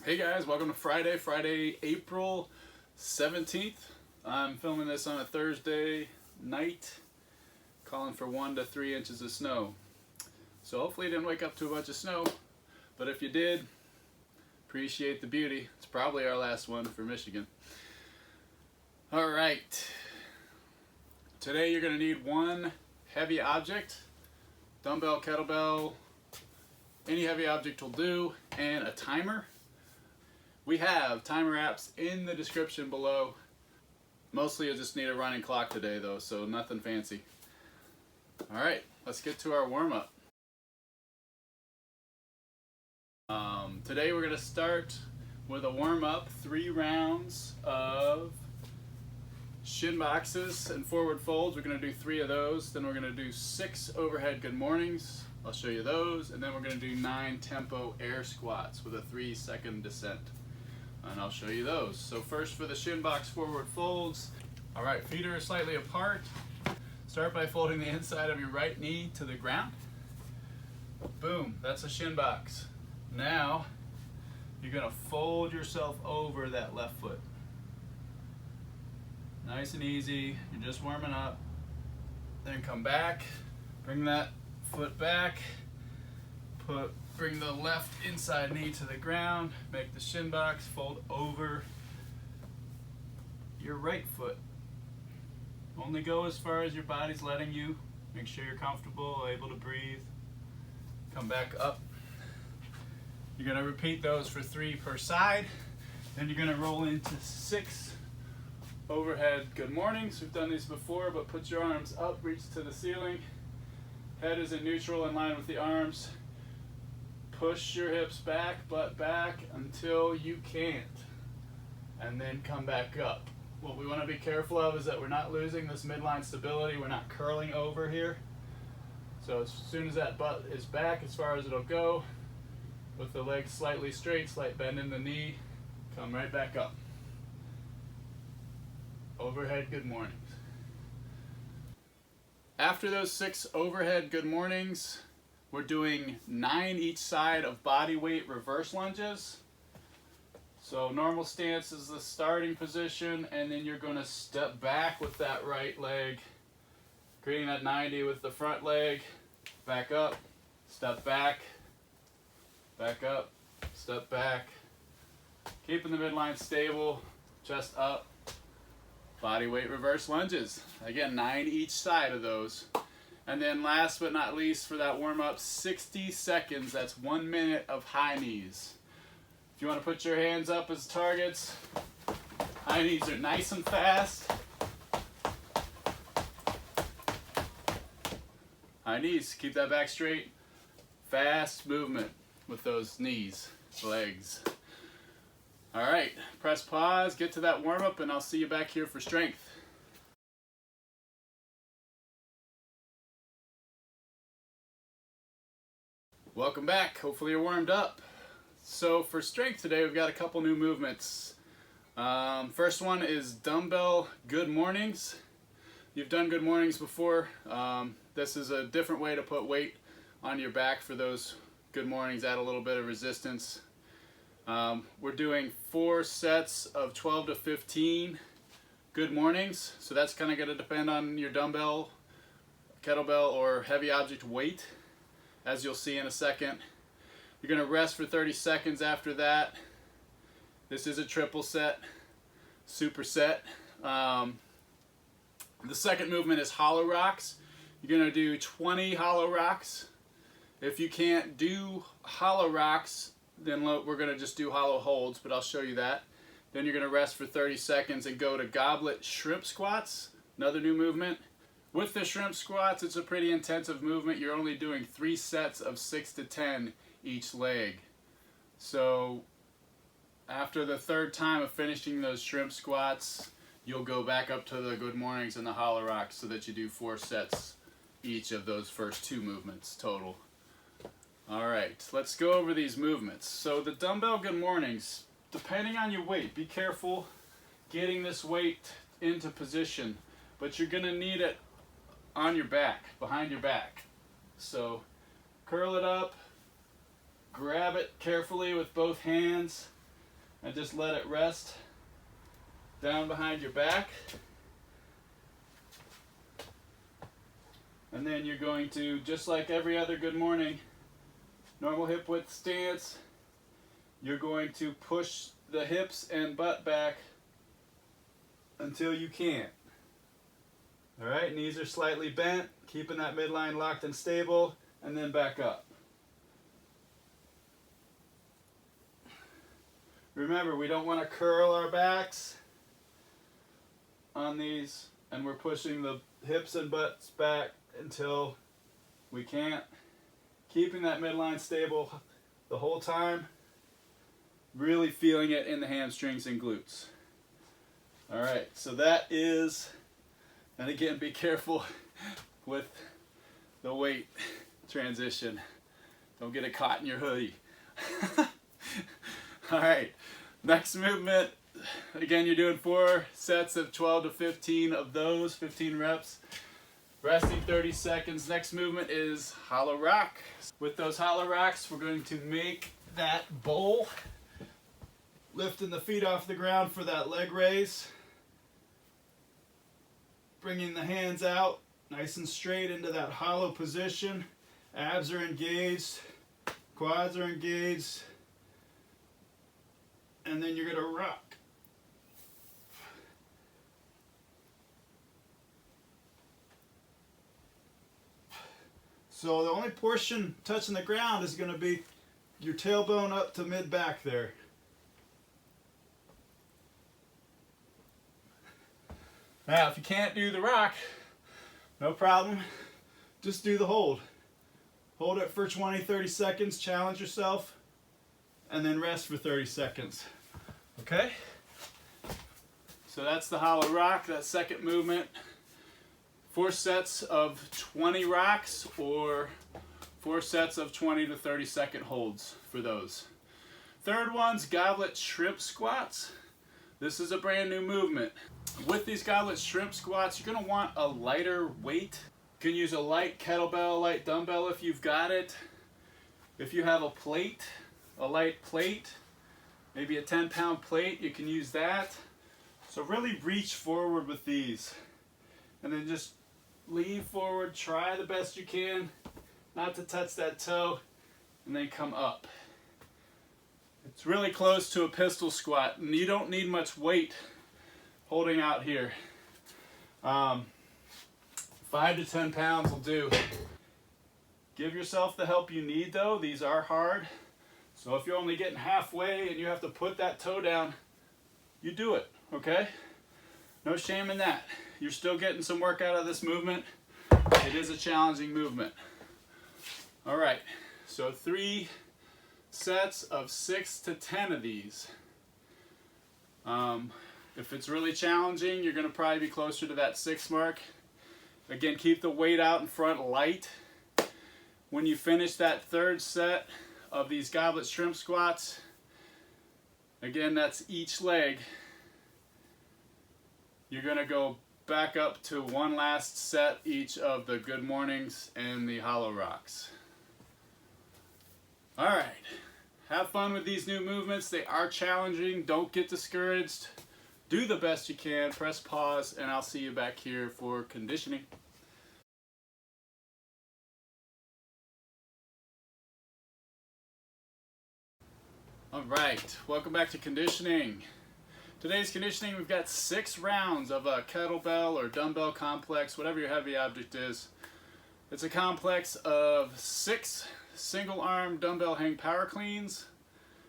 Hey guys, welcome to Friday, April 17th. I'm filming this on a Thursday night, calling for 1 to 3 inches of snow. So hopefully you didn't wake up to a bunch of snow, but if you did, appreciate the beauty. It's probably our last one for Michigan. All right, today you're gonna need one heavy object, dumbbell, kettlebell, any heavy object will do, and a timer. We have timer apps in the description below. Mostly you'll just need a running clock today though, so nothing fancy. All right, let's get to our warm-up. Today we're gonna start with a warm-up, 3 rounds of shin boxes and forward folds. We're gonna do 3 of those. Then we're gonna do 6 overhead good mornings. I'll show you those. And then we're gonna do 9 tempo air squats with a 3-second descent. And I'll show you those. So first for the shin box forward folds. All right, feet are slightly apart. Start by folding the inside of your right knee to the ground. Boom, that's a shin box. Now, you're gonna fold yourself over that left foot. Nice and easy, you're just warming up. Then come back, bring that foot back, bring the left inside knee to the ground, make the shin box, fold over your right foot. Only go as far as your body's letting you. Make sure you're comfortable, able to breathe. Come back up. You're gonna repeat those for 3 per side. Then you're gonna roll into 6 overhead good mornings. We've done these before, but put your arms up, reach to the ceiling. Head is in neutral in line with the arms. Push your hips back, butt back until you can't. And then come back up. What we want to be careful of is that we're not losing this midline stability. We're not curling over here. So as soon as that butt is back as far as it'll go, with the legs slightly straight, slight bend in the knee, come right back up. Overhead good mornings. After those 6 overhead good mornings, we're doing 9 each side of body weight reverse lunges. So normal stance is the starting position, and then you're going to step back with that right leg, creating that 90 with the front leg, back up, step back up, step back, keeping the midline stable, chest up, body weight reverse lunges. Again, 9 each side of those. And then last but not least for that warm-up, 60 seconds, that's 1 minute of high knees. If you want to put your hands up as targets, high knees are nice and fast. High knees, keep that back straight. Fast movement with those knees, legs. All right, press pause, get to that warm-up, and I'll see you back here for strength. Welcome back, hopefully you're warmed up. So for strength today, we've got a couple new movements. First one is Dumbbell Good Mornings. You've done good mornings before. This is a different way to put weight on your back for those good mornings, add a little bit of resistance. We're doing 4 sets of 12 to 15 good mornings. So that's kind of going to depend on your dumbbell, kettlebell, or heavy object weight, as you'll see in a second. You're going to rest for 30 seconds after that. This is a triple set, superset. The second movement is hollow rocks. You're going to do 20 hollow rocks. If you can't do hollow rocks, then we're going to just do hollow holds, but I'll show you that. Then you're going to rest for 30 seconds and go to Goblet Shrimp Squats, another new movement. With the shrimp squats, it's a pretty intensive movement. You're only doing 3 sets of 6 to 10 each leg. So after the 3rd time of finishing those shrimp squats, you'll go back up to the good mornings and the hollow rocks so that you do 4 sets each of those first 2 movements total. All right, let's go over these movements. So the dumbbell good mornings, depending on your weight, be careful getting this weight into position, but you're gonna need it on your back, behind your back. So curl it up, grab it carefully with both hands, and just let it rest down behind your back. And then you're going to, just like every other good morning, normal hip width stance, you're going to push the hips and butt back until you can't. All right, knees are slightly bent, keeping that midline locked and stable, and then back up. Remember, we don't want to curl our backs on these, and we're pushing the hips and butts back until we can't. Keeping that midline stable the whole time, really feeling it in the hamstrings and glutes. All right, so that is, and again, be careful with the weight transition. Don't get it caught in your hoodie. All right, next movement. Again, you're doing 4 sets of 12 to 15 of those, 15 reps. Resting 30 seconds. Next movement is hollow rock. With those hollow rocks, we're going to make that bowl, lifting the feet off the ground for that leg raise. Bringing the hands out nice and straight into that hollow position. Abs are engaged, quads are engaged, and then you're going to rock. So the only portion touching the ground is going to be your tailbone up to mid-back there. Now, if you can't do the rock, no problem. Just do the hold. Hold it for 20, 30 seconds, challenge yourself, and then rest for 30 seconds. Okay? So that's the hollow rock, that second movement. 4 sets of 20 rocks or 4 sets of 20 to 30 second holds for those. Third one's Goblet Shrimp Squats. This is a brand new movement. With these Goblet Shrimp Squats, you're going to want a lighter weight. You can use a light kettlebell, light dumbbell if you've got it. If you have a plate, a light plate, maybe a 10-pound plate, you can use that. So really reach forward with these. And then just lean forward, try the best you can not to touch that toe, and then come up. It's really close to a pistol squat, and you don't need much weight holding out here. 5 to 10 pounds will do. Give yourself the help you need though. These are hard. So if you're only getting halfway and you have to put that toe down, you do it, okay? No shame in that. You're still getting some work out of this movement. It is a challenging movement. All right, so 3 sets of 6 to 10 of these. If it's really challenging, you're gonna probably be closer to that 6 mark. Again, keep the weight out in front light. When you finish that 3rd set of these Goblet Shrimp Squats, again, that's each leg, you're gonna go back up to 1 last set each of the Good Mornings and the hollow rocks. All right, have fun with these new movements. They are challenging. Don't get discouraged. Do the best you can. Press pause, and I'll see you back here for conditioning. All right, welcome back to conditioning. Today's conditioning, we've got 6 rounds of a kettlebell or dumbbell complex, whatever your heavy object is. It's a complex of 6 single arm dumbbell hang power cleans,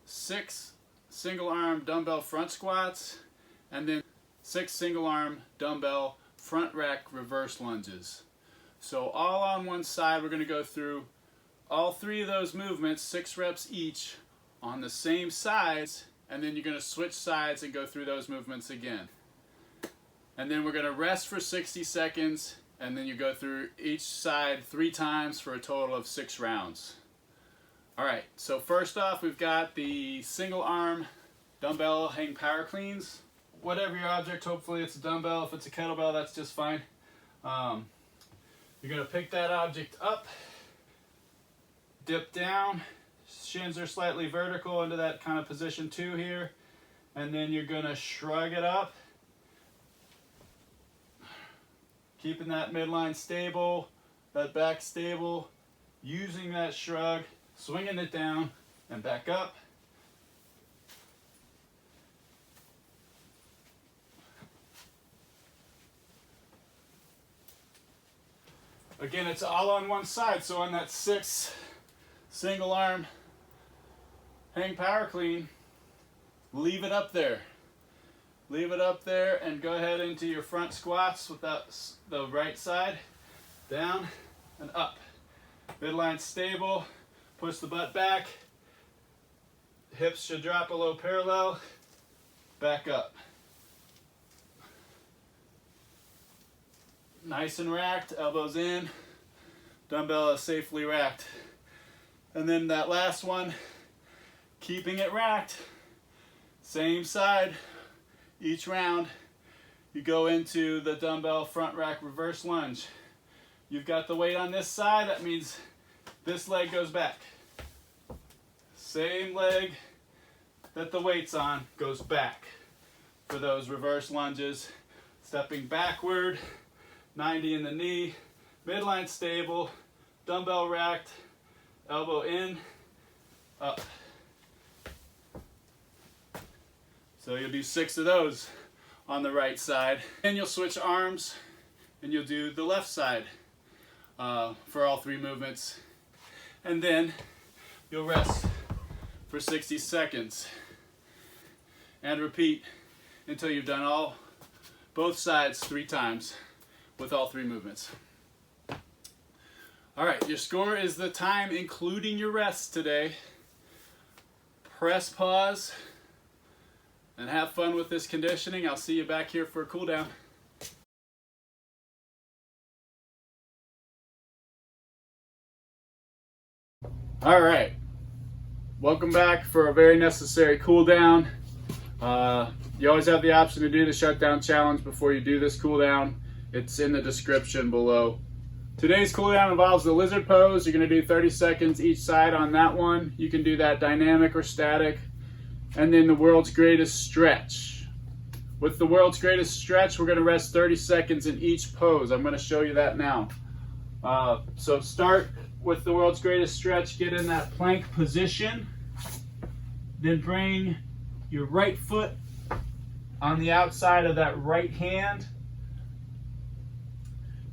6 single arm dumbbell front squats, and then 6 single arm dumbbell front rack reverse lunges. So all on one side, we're going to go through all 3 of those movements, 6 reps each on the same sides. And then you're going to switch sides and go through those movements again. And then we're going to rest for 60 seconds, and then you go through each side 3 times for a total of 6 rounds. All right, so first off, we've got the single arm dumbbell hang power cleans. Whatever your object, hopefully it's a dumbbell. If it's a kettlebell, that's just fine. You're going to pick that object up, dip down. Shins are slightly vertical into that kind of position 2 here, and then you're going to shrug it up, keeping that midline stable, that back stable, using that shrug, swinging it down and back up. Again, it's all on one side, so on that 6 single arm hang power clean, leave it up there. Leave it up there and go ahead into your front squats with that, the right side, down and up. Midline stable, push the butt back, hips should drop below parallel, back up. Nice and racked, elbows in, dumbbell is safely racked. And then that last one, keeping it racked, same side, each round, you go into the dumbbell front rack reverse lunge. You've got the weight on this side, that means this leg goes back. Same leg that the weight's on goes back for those reverse lunges. Stepping backward, 90 in the knee, midline stable, dumbbell racked, elbow in, up. So you'll do 6 of those on the right side. Then you'll switch arms and you'll do the left side for all 3 movements. And then you'll rest for 60 seconds. And repeat until you've done both sides 3 times with all 3 movements. All right, your score is the time including your rest today. Press pause and have fun with this conditioning. I'll see you back here for a cool down. All right, welcome back for a very necessary cool down. You always have the option to do the shutdown challenge before you do this cool down. It's in the description below. Today's cool down involves the lizard pose. You're going to do 30 seconds each side on that one. You can do that dynamic or static. And then the world's greatest stretch. With the world's greatest stretch, we're going to rest 30 seconds in each pose. I'm going to show you that now. So start with the world's greatest stretch. Get in that plank position. Then bring your right foot on the outside of that right hand.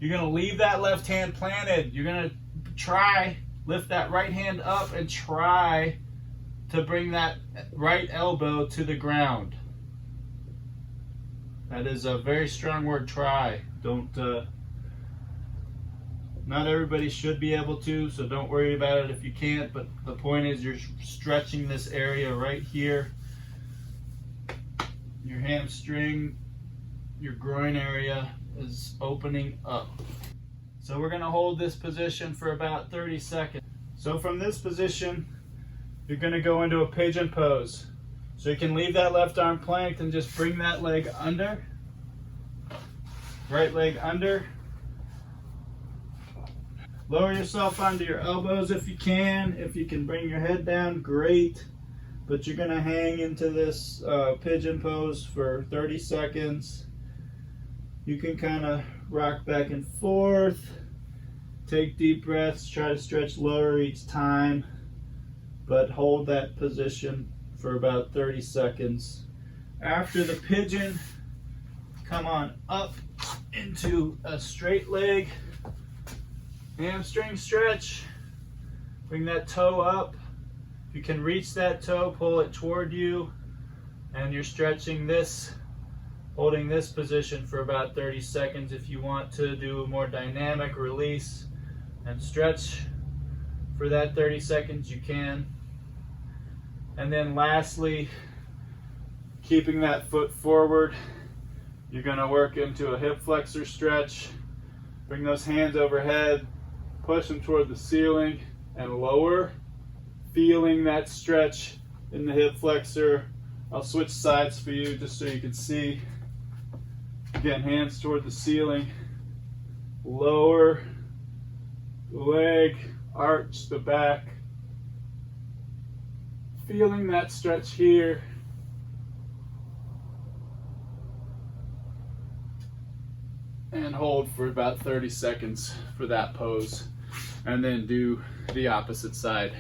You're going to leave that left hand planted. You're going to lift that right hand up and try to bring that right elbow to the ground. That is a very strong word, try. Not everybody should be able to, so don't worry about it if you can't, but the point is you're stretching this area right here. Your hamstring, your groin area is opening up. So we're going to hold this position for about 30 seconds. So from this position, you're going to go into a pigeon pose. So you can leave that left arm planked and just bring that leg under. Right leg under. Lower yourself onto your elbows if you can. If you can bring your head down, great. But you're going to hang into this pigeon pose for 30 seconds. You can kind of rock back and forth. Take deep breaths. Try to stretch lower each time. But hold that position for about 30 seconds. After the pigeon, come on up into a straight leg. Hamstring stretch. Bring that toe up. If you can reach that toe, pull it toward you. And you're stretching this, holding this position for about 30 seconds. If you want to do a more dynamic release and stretch for that 30 seconds, you can. And then lastly, keeping that foot forward, you're going to work into a hip flexor stretch. Bring those hands overhead, push them toward the ceiling and lower, feeling that stretch in the hip flexor. I'll switch sides for you just so you can see. Again, hands toward the ceiling, lower the leg, arch the back, feeling that stretch here. hold for about 30 seconds for that pose, and then do the opposite side.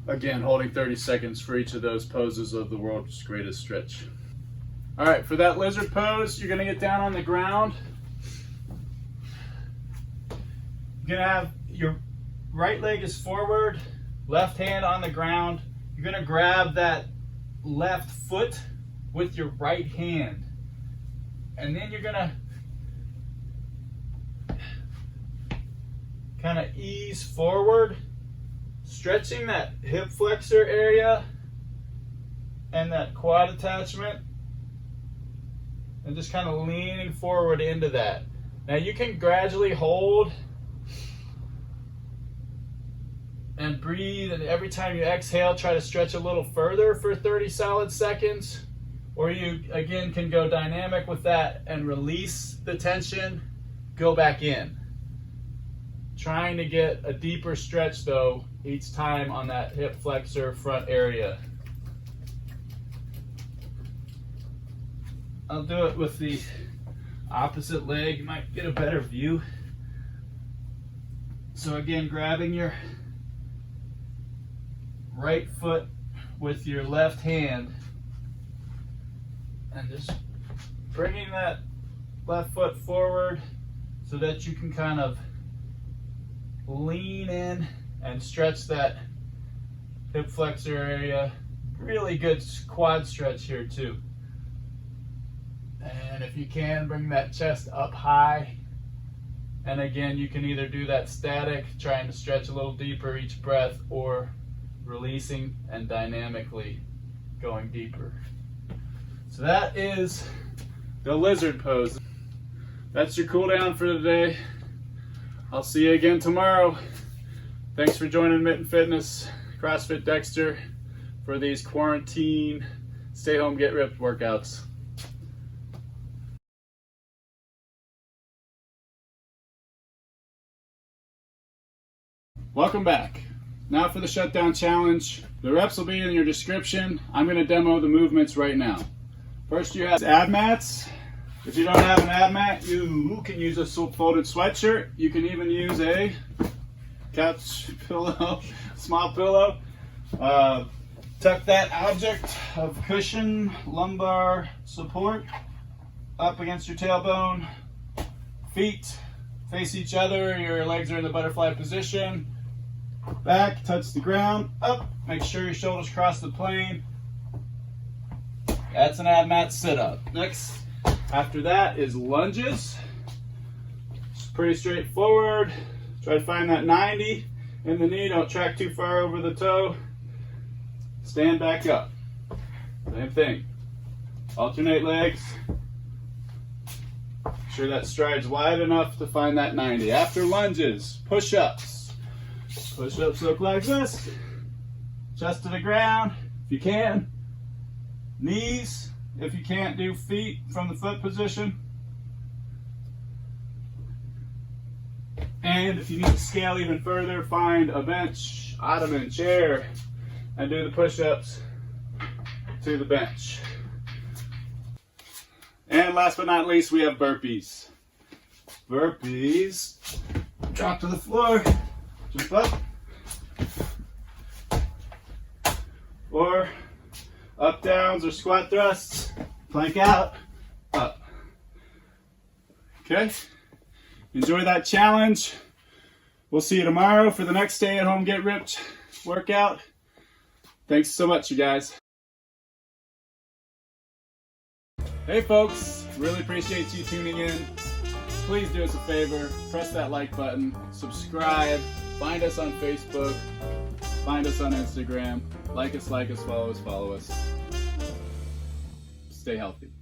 Again, holding 30 seconds for each of those poses of the world's greatest stretch. All right, for that lizard pose, you're gonna get down on the ground. You're gonna have your right leg is forward, left hand on the ground. You're gonna grab that left foot with your right hand. And then you're gonna kind of ease forward, stretching that hip flexor area and that quad attachment, and just kind of leaning forward into that. Now you can gradually hold and breathe, and every time you exhale, try to stretch a little further for 30 solid seconds. Or you, again, can go dynamic with that and release the tension, go back in. Trying to get a deeper stretch, though, each time on that hip flexor front area. I'll do it with the opposite leg. You might get a better view. So again, grabbing your right foot with your left hand and just bringing that left foot forward so that you can kind of lean in and stretch that hip flexor area. Really good quad stretch here too. And if you can, bring that chest up high. And again, you can either do that static, trying to stretch a little deeper each breath, or releasing and dynamically going deeper. So that is the lizard pose. That's your cool down for today. I'll see you again tomorrow. Thanks for joining Mitten Fitness, CrossFit Dexter, for these quarantine, stay home, get ripped workouts. Welcome back. Now for the shutdown challenge. The reps will be in your description. I'm going to demo the movements right now. First, you have ab mats. If you don't have an ab mat, you can use a folded sweatshirt. You can even use a couch pillow, small pillow. Tuck that object of cushion, lumbar support up against your tailbone. Feet face each other. Your legs are in the butterfly position. Back, touch the ground, up. Make sure your shoulders cross the plane. That's an ab mat sit-up. Next, after that is lunges. It's pretty straightforward. Try to find that 90 in the knee. Don't track too far over the toe. Stand back up. Same thing. Alternate legs. Make sure that stride's wide enough to find that 90. After lunges, push-ups. Push-ups look like this. Chest to the ground, if you can. Knees, if you can't do feet from the foot position. And if you need to scale even further, find a bench, ottoman, chair, and do the push-ups to the bench. And last but not least, we have burpees. Burpees. Drop to the floor, jump up. Or up downs or squat thrusts, plank out, up. Okay, enjoy that challenge. We'll see you tomorrow for the next stay at home get ripped workout. Thanks so much, you guys. Hey folks, really appreciate you tuning in. Please do us a favor, press that like button, subscribe, find us on Facebook, find us on Instagram. Like us, follow us. Stay healthy.